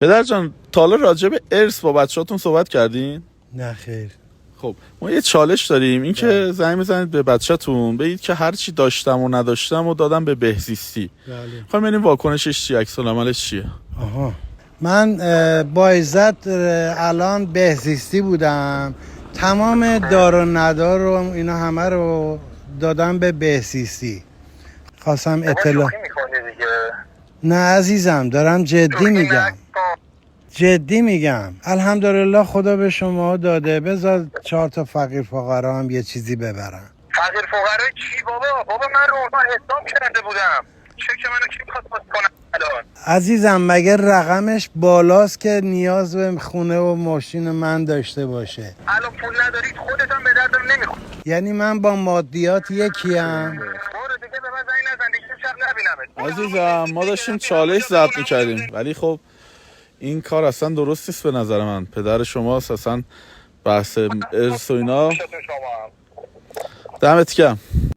پدر جان تا حالا راجع به ارث با بچه‌هاتون صحبت کردین؟ نه خیر. خب ما یه چالش داریم، این که زنگ بزنید به بچه‌تون بگید که هر چی داشتم و نداشتم و دادم به بهزیستی. بله. خواهیم ببینیم واکنشش چیه، عکس العملش چیه. آها. من با عزت الان بهزیستی بودم، تمام دار و ندار رو اینا همه رو دادم به بهزیستی. خواستم اطلاع. نه عزیزم دارم جدی میگم. الحمدلله خدا به شما داده، بذار 4 تا فقیر فقرا هم یه چیزی ببرن. فقیر فقرا چی بابا من روزا حساب کرده بودم. چک منو کی میخواد باز کنه الان؟ عزیزم مگه رقمش بالاست که نیاز به خونه و ماشین من داشته باشه؟ الان پول ندارید خودت هم به دردم نمیخوره. یعنی من با مادیات یکیم؟ برو دیگه به من زنگ نزن دیگه، شب نبینمت. عزیزم ما داشتیم چالش ضبط می‌کردیم، ولی خب این کار اصلا درست نیست به نظر من. پدر شما اصلا بحث ارث و اینا. دمت گرم.